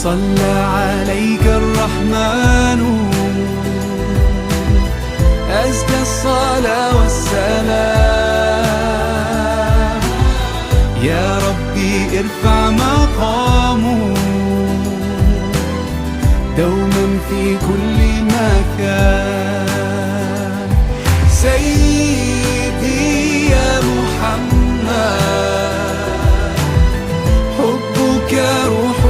صلى عليك الرحمن أزكى الصلاة والسلام. يا ربي ارفع مقامه دوما في كل مكان. سيدي يا محمد حبك روح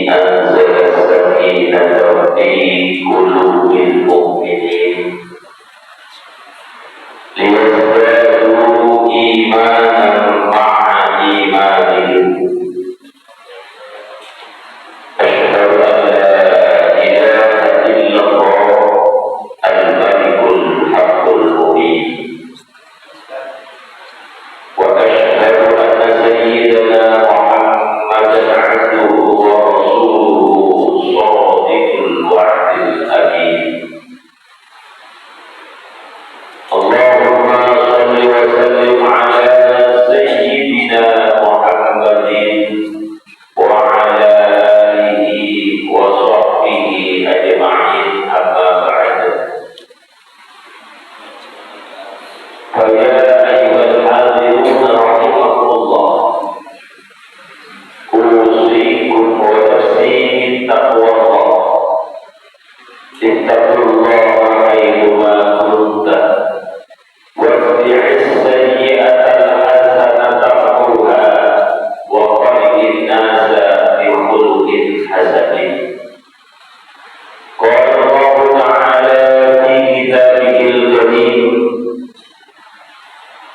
أنزل السكينة في قلوب المؤمنين ليزدادوا إيمانا مع إيمانهم. أشهد أن لا إله إلا الله الملك الحق المبين، وأشهد أن سيدنا محمدا عبده ورسوله صادق الوعد الأمين. اللهم صل وسلم على سيدنا محمد وعلى آله وصحبه أجمعين، أما بعد. فيا أيها الحاضرون رحمكم الله، أوصيكم ونفسي بتقوى الله. اتقوا الله حيثما كنتم واتبع السيئة الحسنة تمحوها وخالق الناس بخلق حسن. قال الله تعالى في كتابه الكريم: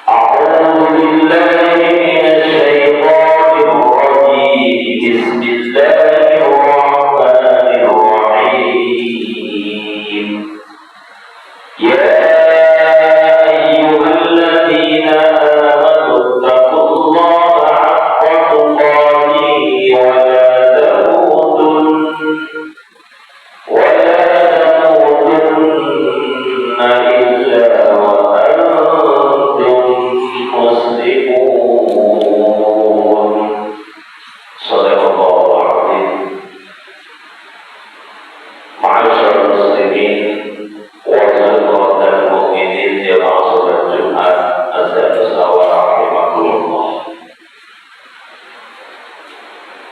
أعوذ بالله من الشيطان الرجيم، بسم الله الرحمن الرحيم. يا أيها الذين آمنوا اتقوا الله حق تقاته ولا تموتن إلا وأنتم مسلمون. صدق الله العظيم. معاشر المسلمين وزمرة المؤمنين jemaah salat Jumat Azza wa rahimakumullah.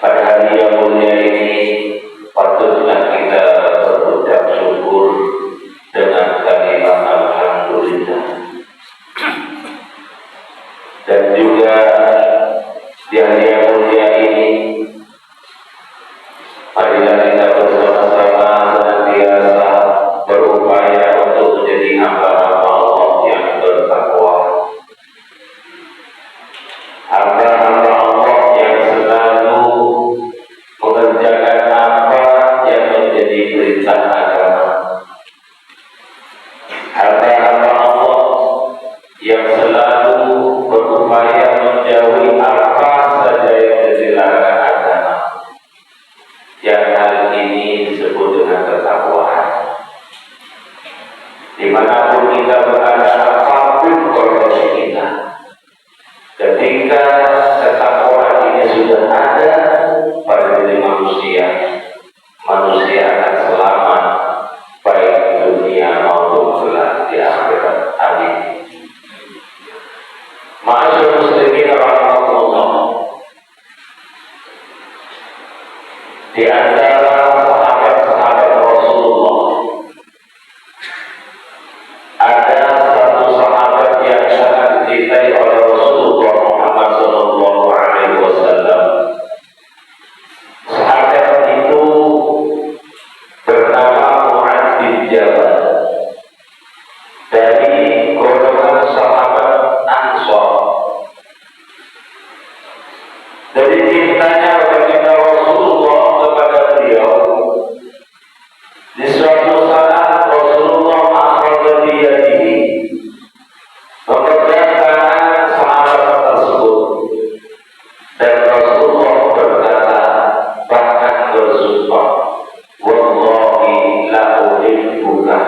Pada hari yang mulia ini patutlah kita berucap syukur dengan kalimat alhamdulillah. Dan juga di hari yang mulia ini marilah kita bersama-sama senantiasa berupaya untuk menjadi hamba-hamba Allah yang bertakwa, hamba-hamba Allah yang selalu mengerjakan apa yang menjadi perintah agama, hamba-hamba Allah yang selalu berupaya menjauhi apa saja yang menjadi larangan agama, yang hal ini disebut dengan ketakwaan. Dimanapun kita berada, apapun profesi kita, ketika ketakwaan ini sudah ada pada diri manusia, manusia akan selamat baik dunia maupun kelak di akhirat. Amin. Ma'asyiral muslimin rahimakumullah. Di antara sahabat-sahabat Rasulullah ada satu sahabat yang sangat dicintai oleh Rasulullah Muhammad sallallahu alaihi wasallam. Sahabat itu bernama Mu'adz bin Jabal, dari golongan sahabat Ansor. Dari cintanya baginda Rasulullah kepada beliau, di suatu saat Rasulullah akhraja biyadihi, memegang tangan sahabat tersebut, dan Rasulullah berkata, bahkan bersumpah, wallahi la uhibbuka,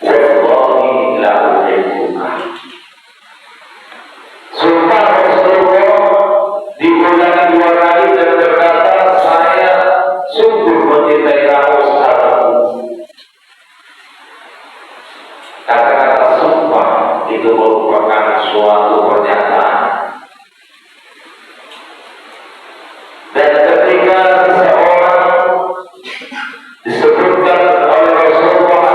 wallahi la uhibbuka. Sumpah Rasulullah diulangi 2 kali dan berkata, saya sungguh mencintai kamu sahabatku. Kata-kata sumpah itu merupakan suatu pernyataan. Dan ketika seseorang disebutkan oleh Rasulullah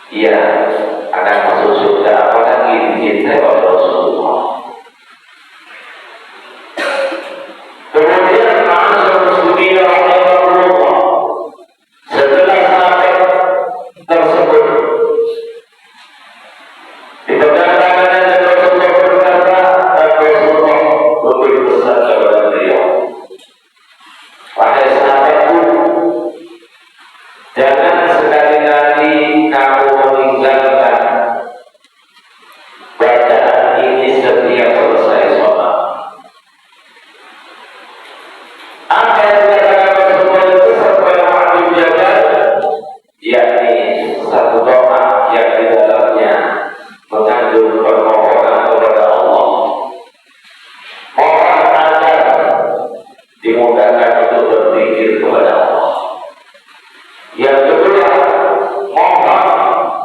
ia akan masuk surga, apalagi dicintai oleh Rasulullah. Kemudian masuk surga oleh Rasulullah. Setelah sampai tersebut dipegang tangannya dan Rasulullah berkata, dan Rasulullah memberi pesan kepada beliau, wahai sahabatku, jangan sekali-kali kamu meninggalkan bacaan ini setiap selesai sholat. Apa yang dikatakan Rasulullah itu sampai wajib jaga, yakni satu doa yang di dalamnya mengandung permohonan kepada Allah, mohon agar dimudahkan untuk berzikir kepada Allah. Yang kedua, mohon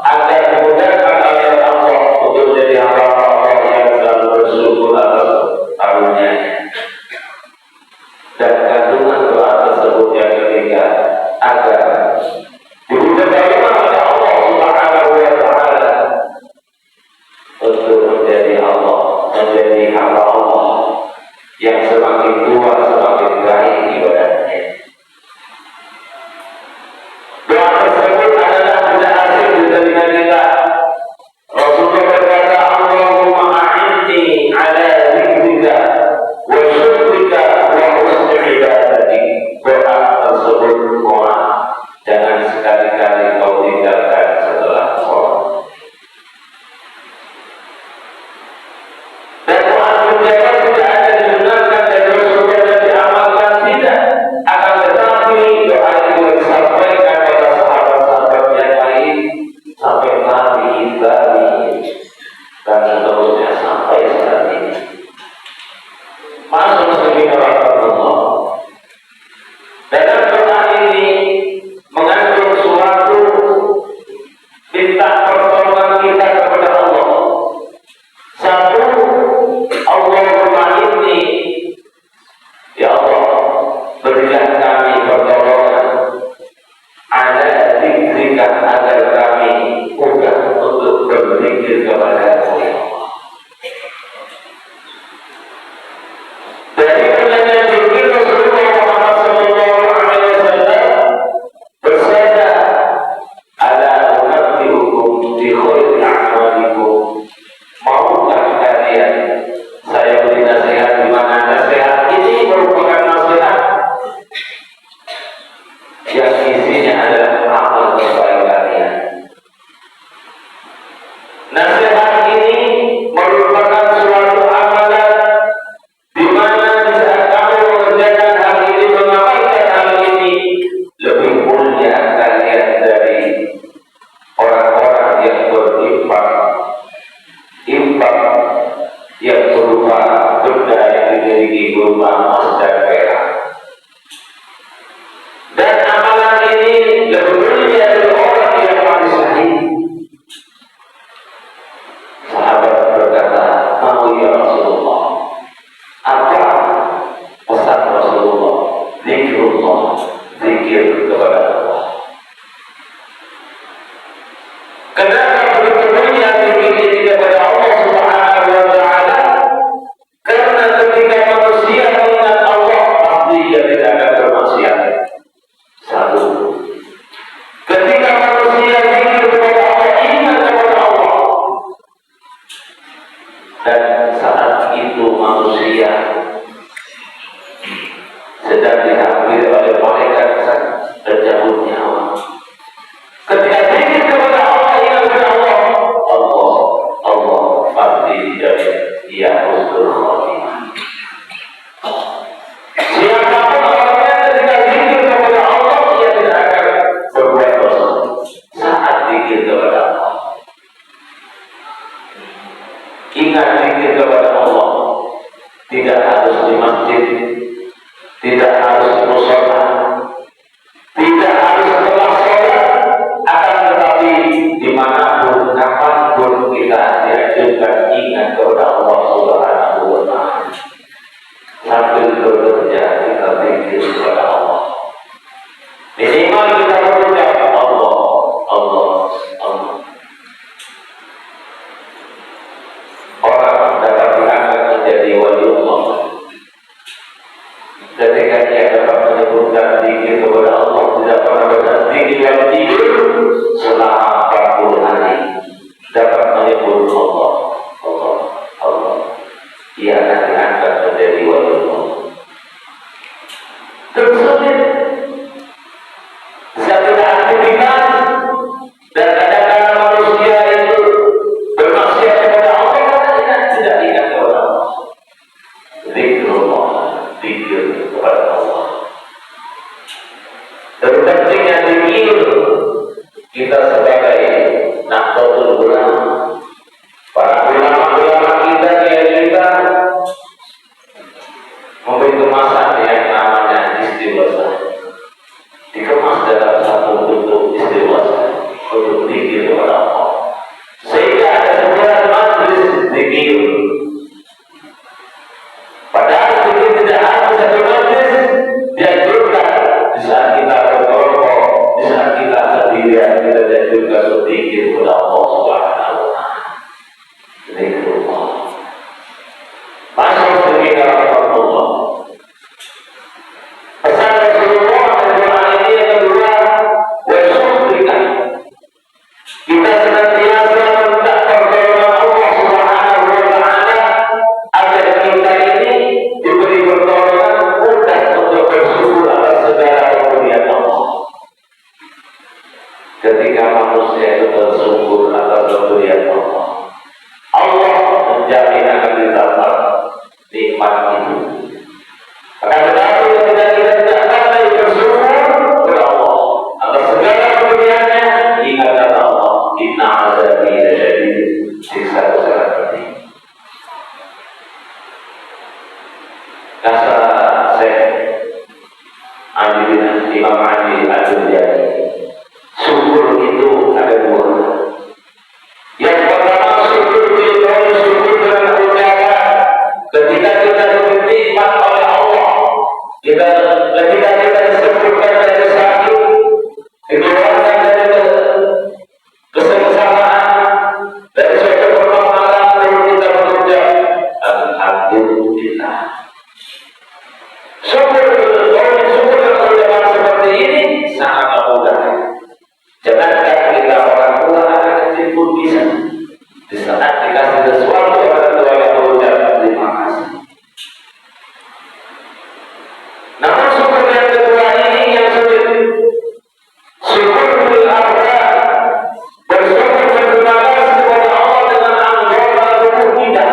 agar dimudahkan oleh Allah untuk menjadi hamba Allah yang selalu bersyukur atas karunia. Dan kandungan doa tersebut yang ketiga, agar dimudahkan oleh Allah Subhanahu wa Ta'ala untuk menjadi hamba Allah yang semakin tua semakin baik ibadahnya. Doa tersebut adalah tidak asing di telinga kita. Rasulullah berkata, Allahumma a'inni ala dzikrika wa syukrika wa husni ibadatik. Doa tersebut mohon jangan sekali-kali kau tinggalkan setelah sholat. Dan doa menjaga tidak ada dibenarkan dari Rasulullah dan diamalkan, tidak. Akan tetapi doa itu disampaikan oleh sahabat-sahabat yang lain sampai tabi'in dan seterusnya sampai saat ini. Masuk sebagai rahmatullah. Dalam doa ini mengandung suatu minta pertolongan kita kepada Allah. Satu, Allahumma inni, ya Allah, berikan kami pertolongan ala dzikrika, agar kami mudah untuk berzikir kepada-Mu, ya Allah. Dari pertanyaan zikir Rasulullah Muhammad SAW bersabda, ala unabbiukum bi khairi a'malikum, maukah kalian saya beri nasihat, di mana nasihat ini merupakan nasihat yang isinya adalah amal terbaik kalian. Nasihat ini ketika manusia itu bersyukur atas pemberian Allah. Allah menjamin akan ditambah nikmat itu. Akan tetapi ketika kita tidak pandai bersyukur kepada Allah atas segala pemberiannya, ingat kata Allah, inna azabi lasyadid, siksaku sangat pedih. Kata Syekh Imam Adi Al-Jurjani, syukur itu ada dua. Yang pertama, syukur dengan ucapan. Ketika kita diberi nikmat oleh Allah, ketika kita disebutkan dari sakit, dikeluarkan dari kesengsaraan, dari suatu permasalahan, lalu kita berucap alhamdulillah. Syukur dengan ucapan seperti ini sangat mudah. Jangankan kita orang tua, anak kecil pun bisa. Di saat dikasih sesuatu, orang tua yang berucap terima kasih. Namun syukur yang kedua ini yang sulit. Syukur bil arkan, bersyukur berterima kasih kepada Allah dengan anggota tubuh kita.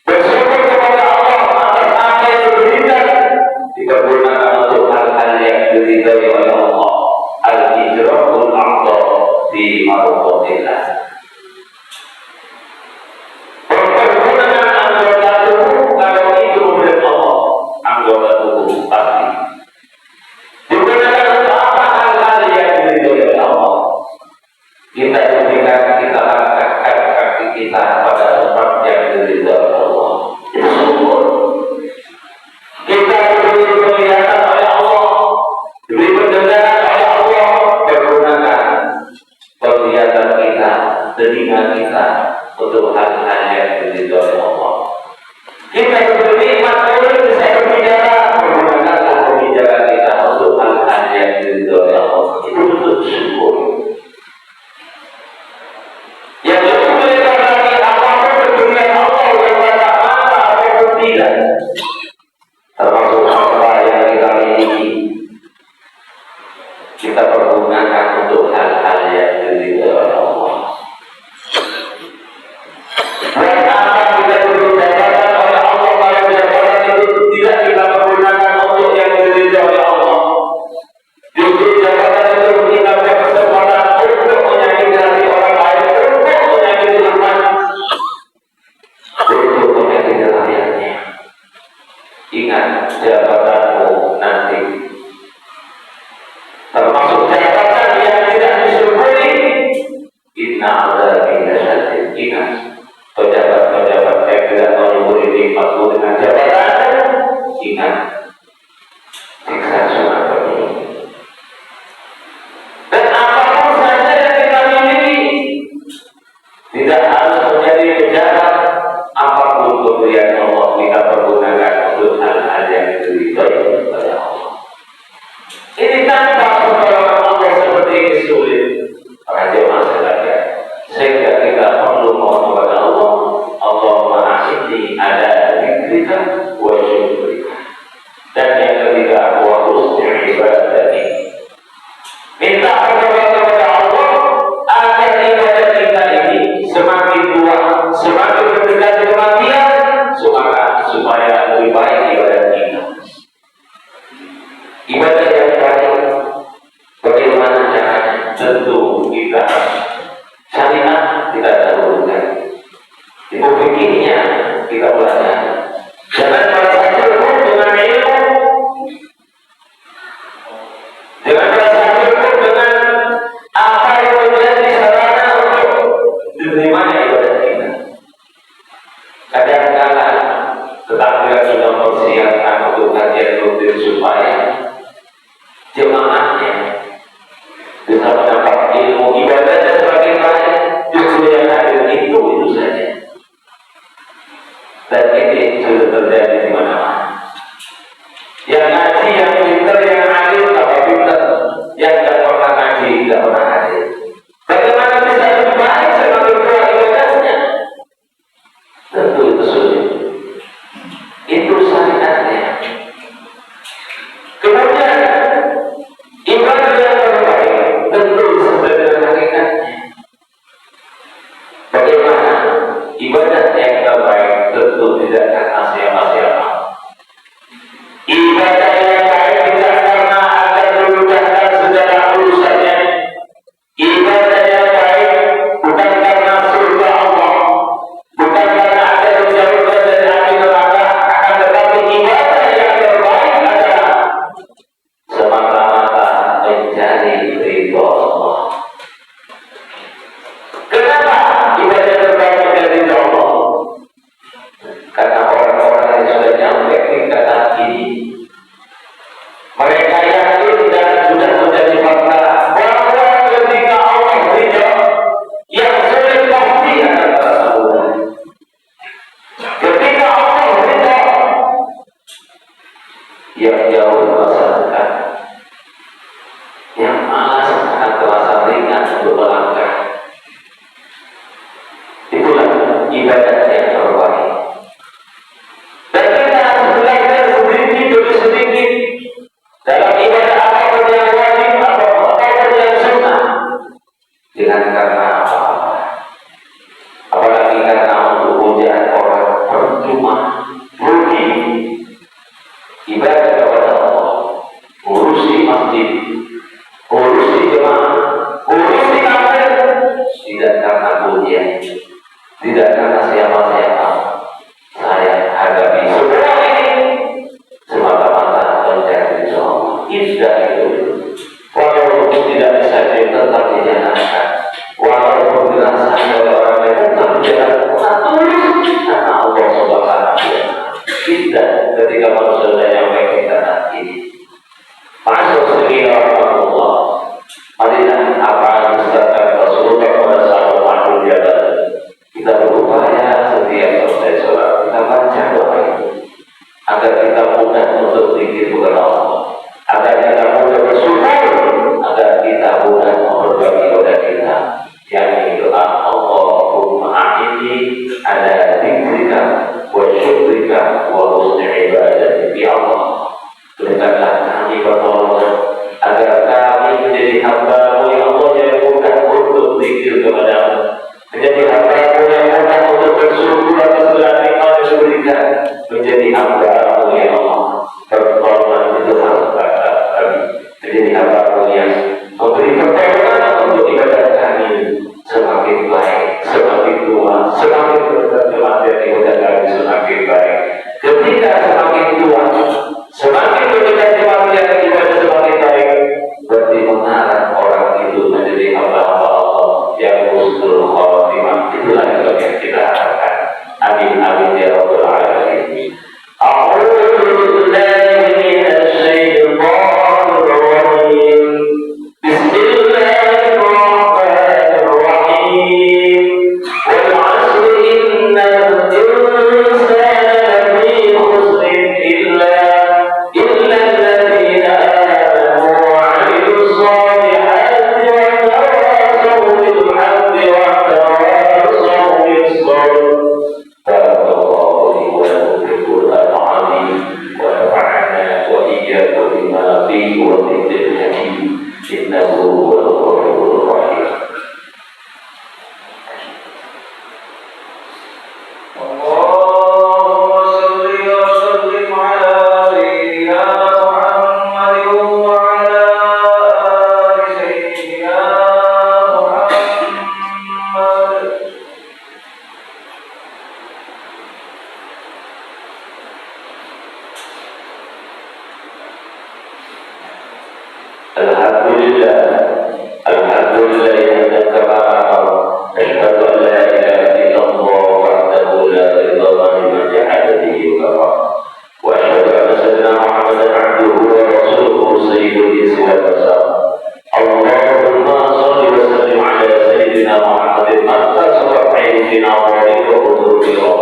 Bersyukur kepada Allah atas apa yang diberikan, digunakan untuk hal-hal yang diridhai oleh Allah. Al-ijrahul a'dha fi mardatillah. Perkebunan anggota tubuh kalau itu oleh Allah, anggota tubuh pasti digunakan untuk apa? Hal-hal yang diridhai oleh Allah. Kita diberikan, kita langkahkan kaki kita pada tempat yang diridhai oleh Allah. Itu syukur. Kita diberi penglihatan oleh Allah, diberi pendengaran oleh Allah, pergunakan penglihatan kita, telinga kita untuk hal-hal yang diridhai oleh Allah. Kita diberi nikmat mulut bisa berbicara, pergunakanlah pembicaraan kita untuk hal-hal yang diridhai oleh Allah. Itu bentuk syukur. Yang lebih mulia lagi, apapun pemberian Allah yang pada mata ataupun tidak, termasuk apa yang kita miliki, kita pergunakan untuk hal-hal yang diridhai oleh Allah. Dan apa kita diberi jabatan oleh Allah, kalau jabatan itu tidak kita pergunakan untuk yang diridhai oleh Allah, justru jabatan itu kita berkesempatan untuk menyakiti hati orang lain, untuk menyakiti umat, untuk menyakiti rakyatnya. Ingat, jabatanmu nanti termasuk jabatan yang tidak disyukuri. Inna azabi lasyadid. Ingat, pejabat-pejabat yang tidak menyukuri nikmatmu dengan jabatan, ingat, siksa sangat pedih. Dan apapun saja yang kita miliki, tidak harus menjadi pejabat. Apapun pemberian Allah, kita pergunakan untuk hal-hal yang diridhai oleh Allah. Ini tanpa pertolongan Allah seperti ini sulit. Raja masyarakat, sehingga kita perlu mohon kepada Allah, Allahumma a'inni ala dzikrika wa syukrika. Dan yang ketiga, wa husni ibadati. Minta kepada Allah agar ibadah kita ini semakin tua, semakin mendekati kematian, supaya lebih baik ibadah kita. Ibadah yang baik, bagaimana caranya? Tentu kita syariat kita dahulukan, ilmu fikihnya kita belajar. Jangan merasa cukup dengan ilmu, jangan merasa cukup dengan apa yang menjadi sarana untuk diterimanya ibadah kita. Kadang-kadang tetangga sudah mempersiapkan untuk kajian rutin supaya jemaahnya bisa mendapat ilmu ibadahnya semakin baik. Justru yang hadir itu saja. Dan ini sudah terjadi di mana-mana. Yang ngaji, yang pintar, yang hadir, tambah pintar. Yang tidak pernah ngaji, tidak pernah hadir. Bagaimana bisa lebih baik semakin tua ibadahnya? Tentu itu sulit. Itu syariatnya. Kemudian ibadah yang terbaik tentu ridho Allah. Kenapa ibadah terbaik dari ridho Allah? Karena orang-orang yang sudah nyampe tingkatan ini, mereka yakin dan sudah menjadi fakta bahwa ketika Allah ridho, yang sulit pasti akan terasa mudah. Ketika Allah ridho, yang jauh terasa dekat, yang malas akan terasa ringan untuk melangkah. Itulah ibadah yang terbaik. Dan kita harus belajar sedikit demi sedikit dalam ibadah apapun yang wajib, apapun yang sunnah. Dengan karena apa-apa, apalagi karena untuk pujian orang, percuma, rugi. Ibadah kepada Allah, urusi masjid, urusi jemaah, urusi kafir, tidak karena pujian, tidak karena siapa-siapa. Saya hadapi semua ini semata-mata mencari Allah. Tidak itu. Walaupun tidak bisa tetap dijalankan, walaupun dirasakan oleh orang lain tetap dijalankan karena Allah Subhanahu wa Ta'ala. Tidak ketika manusia sampai kita ini. Masuk sendiri Allah. Marilah apa yang disertakan Rasulullah pada saat Muhammad Jabal. Kita berupaya setiap selesai sholat kita baca doa itu agar kita mudah untuk zikir kepada Allah, agar kita mudah bersyukur, agar kita mudah berbagi kepada kita. Yang doa Allahumma a'inni ala dzikrika wa syukrika wa husni ibadati. Ya Allah, berikanlah kami pertolongan agar kami menjadi hamba-Mu ya Allah yang mudah untuk zikir kepada-Mu, menjadi hamba-Mu yang mudah untuk bersyukur atas segala nikmat yang diberikan, menjadi hamba-Mu ya Allah. Pertolongan itu harus kami menjadi hamba-Mu yang memberi pertolongan untuk ibadah kami semakin baik, semakin tua, semakin berterjemah dan ibadah kami semakin baik. Ketika semakin tua, semakin mendekati kematian ibadah semakin baik, berarti mengarah orang itu menjadi hamba-hamba Allah yang husnul khatimah. Itulah yang kita harapkan. Amin amin ya rabbal alamin. A'udzu billahi minasy syaithanir rajim. Bismillahirrahmanirrahim. Wal 'asri innal insana lafi khusr illa الذين آمنوا وعملوا الصالحات وتواصوا بالحق وتواصوا بالصبر. بارك الله لي ولكم في القرآن العظيم ونفعنا وإياكم بما فيه والذكر الحكيم إنه هو الغفور الرحيم. Alhamdulillah yang kama asyhadu an la ilaha illallah wahdahu la sharika liman jahada bihi wa wa asyhadu anna sayyidina Muhammadan abduhu wa rasuluhu sayyidul insi wal bashar. Allahumma shalli wa sallim ala sayyidina Muhammadin hatta sabaqahu fi nawarihi wa qudubi wa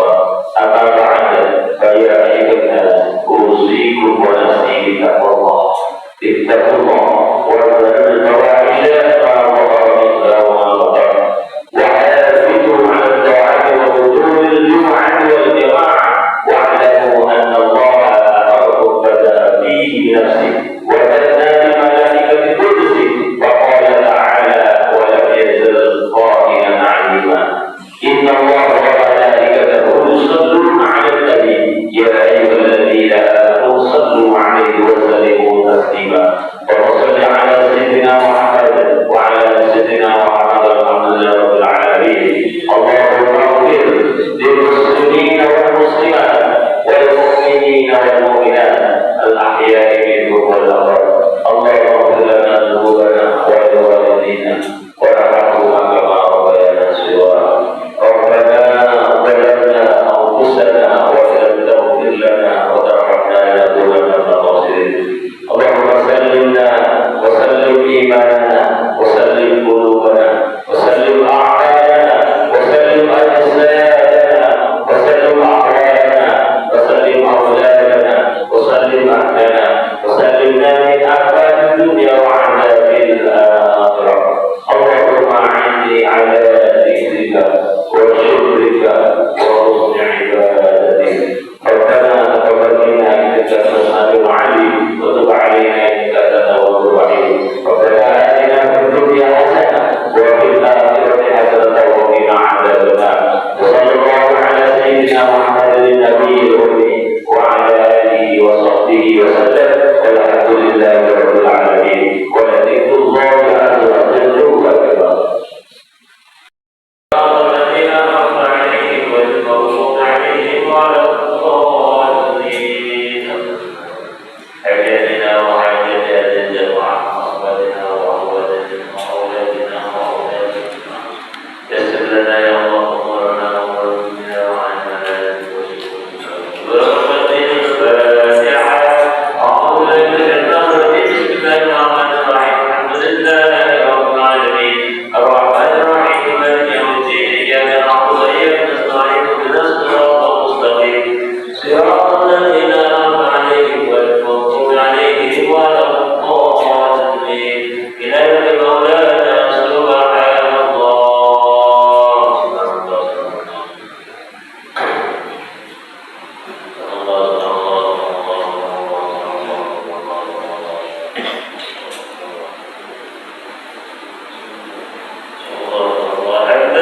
amma ba'da fa ya ayyuhan nas usikum wa nafsi bi taqwallah. Ittaqullah wa la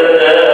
betul